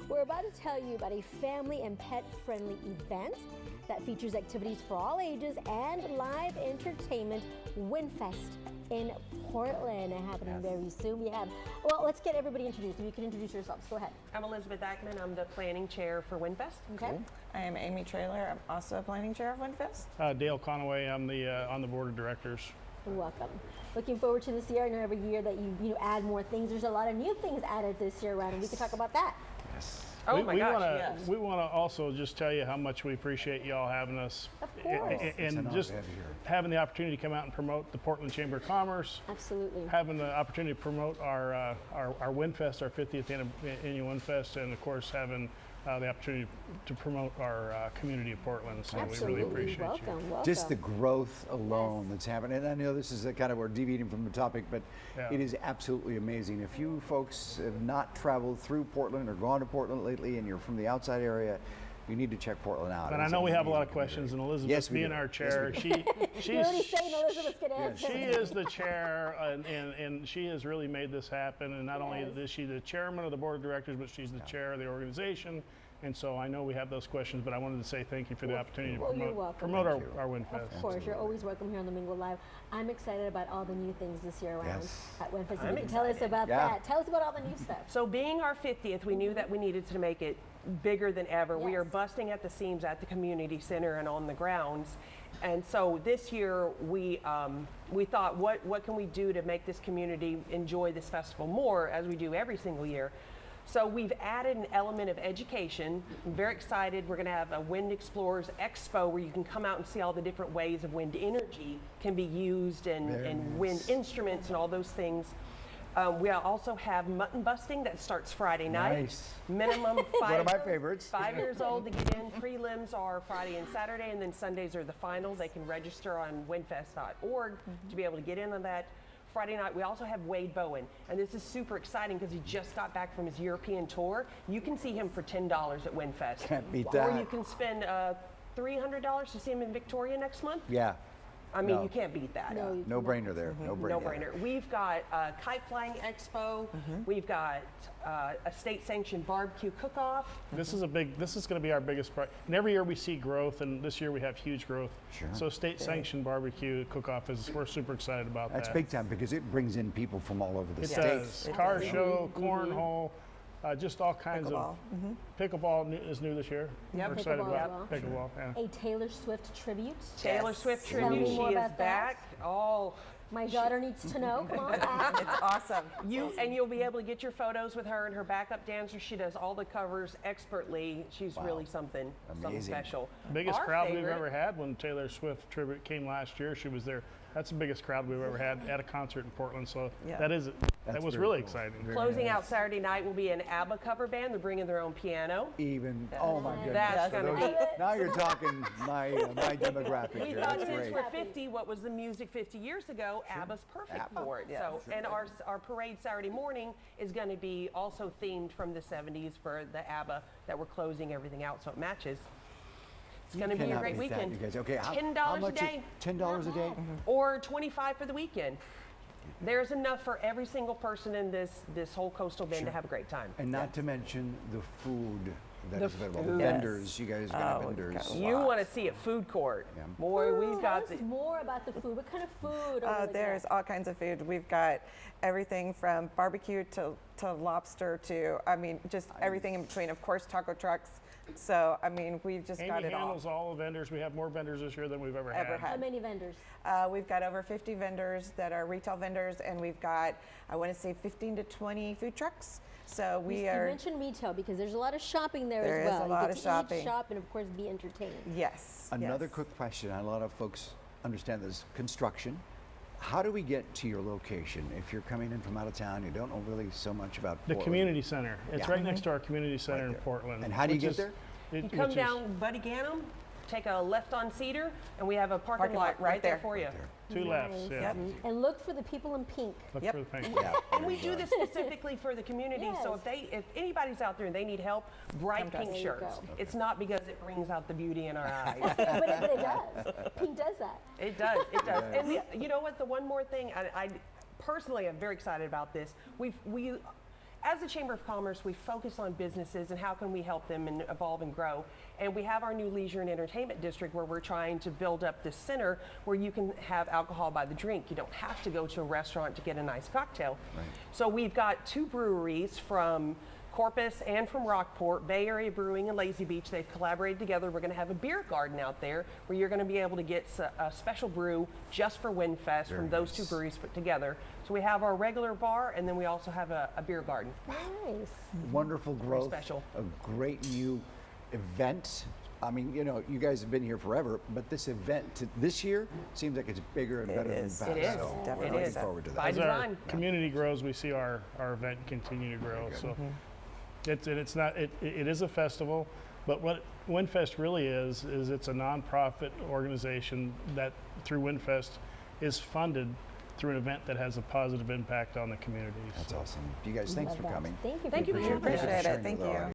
We're about to tell you about a family and pet-friendly event that features activities for all ages and live entertainment, Windfest in Portland, happening very soon. Well, let's get everybody introduced. If you can introduce yourselves, go ahead. I'm Elizabeth Ackman. I'm the planning chair for Windfest. Okay. Cool. I am Amy Traylor. I'm also planning chair of Windfest. Dale Conaway. I'm the on the board of directors. Welcome. Looking forward to this year. I know every year that you add more things. There's a lot of new things added this year around, and we can talk about that. Yes. Oh my gosh, yes. We want to also just tell you how much we appreciate y'all having us. Of course. And just having the opportunity to come out and promote the Portland Chamber of Commerce. Absolutely. Having the opportunity to promote our Windfest, our 50th Annual Windfest, and of course having the opportunity to promote our community of Portland. So Absolutely. we really appreciate Welcome. Just the growth alone that's happening. And I know this is we're deviating from the topic, but it is absolutely amazing. If you folks have not traveled through Portland or gone to Portland lately and you're from the outside area, you need to check Portland out. And I know we have a lot of questions, and Elizabeth being our chair, she's saying Elizabeth can answer. She is the chair, and she has really made this happen. And not only is she the chairman of the board of directors, but she's the chair of the organization. And so I know we have those questions, but I wanted to say thank you for the opportunity to promote our Windfest. Of course, you're always welcome here on Domingo Live. I'm excited about all the new things this year around at Windfest. You can tell us about that. Tell us about all the new stuff. So being our 50th, we knew that we needed to make it bigger than ever. We are busting at the seams at the community center and on the grounds. And so this year we thought, what can we do to make this community enjoy this festival more, as we do every single year? So we've added an element of education. I'm very excited. We're going to have a Wind Explorers Expo where you can come out and see all the different ways of wind energy can be used and wind instruments and all those things. We also have mutton busting that starts Friday night. Nice. Minimum 5 One of my favorites. 5 years old to get in. Prelims are Friday and Saturday, and then Sundays are the finals. They can register on windfest.org to be able to get in on that. Friday night, we also have Wade Bowen, and this is super exciting because he just got back from his European tour. You can see him for $10 at Windfest. Can't beat that. Or you can spend $300 to see him in Victoria next month. Yeah. I mean, you can't beat that. No brainer there. No brainer. No brainer. We've got a kite flying expo. We've got a state-sanctioned barbecue cook-off. This is going to be our biggest part. And every year we see growth, and this year we have huge growth. Sure. So state-sanctioned barbecue cook-off we're super excited about That's that. big time because it brings in people from all over the It states. does. Car show, cornhole, just all kinds of pickleball is new this year. Yep. We're excited Pickleball about as pickleball. Yeah. A Taylor Swift tribute. Taylor Swift Tell me tribute. She more is about that. back. Oh. My daughter needs to know. Come on. It's awesome. You'll be able to get your photos with her and her backup dancer. She does all the covers expertly. She's really something special. Biggest Our crowd favorite- we've ever had when Taylor Swift tribute came last year. She was there. That's the biggest crowd we've ever had at a concert in Portland. So that was very really cool. exciting. Closing out Saturday night will be an ABBA cover band. They're bringing their own piano. Oh my goodness. That's going to be. Now you're talking my demographic. We here. thought That's since great. we're 50, what was the music 50 years ago? ABBA's perfect for it. So, and our parade Saturday morning is going to be also themed from the 70s for the ABBA that we're closing everything out, so it matches. It's going to be a Cannot great beat that, weekend. you guys. Okay, $10 a day. $10 a day? Or $25 for the weekend. There's enough for every single person in this whole coastal bend to have a great time. And not to mention the food that The is available. food. The vendors, you guys got we've vendors. got You want to see a food court. Yeah. Boy, we've got Tell us more about the food. What kind of food? There's all kinds of food. We've got everything from barbecue to lobster to, just everything in between. Of course, taco trucks. So, we've just got Amy it all. handles all the vendors. We have more vendors this year than we've ever had. How many vendors? We've got over 50 vendors that are retail vendors, and we've got, I want to say, 15 to 20 food trucks. So You mentioned retail because there's a lot of shopping there There as well. is a lot you of get to shopping. Eat, shop, and of course be entertained. Yes. Another yes. quick question. A lot of folks understand this construction. How do we get to your location? If you're coming in from out of town, you don't know really so much about The Portland. community center. It's right next to our community center in there. Portland. And how do you which get is- there? You come down Buddy Gannam, take a left on Cedar, and we have a parking lot right there for you. Two lefts, yeah. And look for the people in pink. Look for the paint. And we do this specifically for the community. So if anybody's out there and they need help, bright pink There you shirts. go. It's not because it brings out the beauty in our eyes. but it does. Pink does that. It does. It does. And you know what? The one more thing, I personally am very excited about this. as a Chamber of Commerce, we focus on businesses and how can we help them and evolve and grow. And we have our new leisure and entertainment district where we're trying to build up this center where you can have alcohol by the drink. You don't have to go to a restaurant to get a nice cocktail. Right. So we've got 2 breweries from Corpus and from Rockport, Bay Area Brewing and Lazy Beach. They've collaborated together. We're going to have a beer garden out there where you're going to be able to get a special brew just for Windfest from those 2 breweries put together. So we have our regular bar, and then we also have a beer garden. Nice. Wonderful growth. special. A great new event. I mean, you know, you guys have been here forever, but this event this year seems like it's bigger and better is. than It past. is. So Definitely we're looking so. forward to By that. As our design. community grows, we see our event continue to grow. So it is a festival, but what Windfest really is it's a nonprofit organization that through Windfest is funded through an event that has a positive impact on the community. That's awesome. You guys, thanks Love for that. coming. Thank you. Thank you for being having here. us. Appreciate it. Sharing Thank with our you. audience.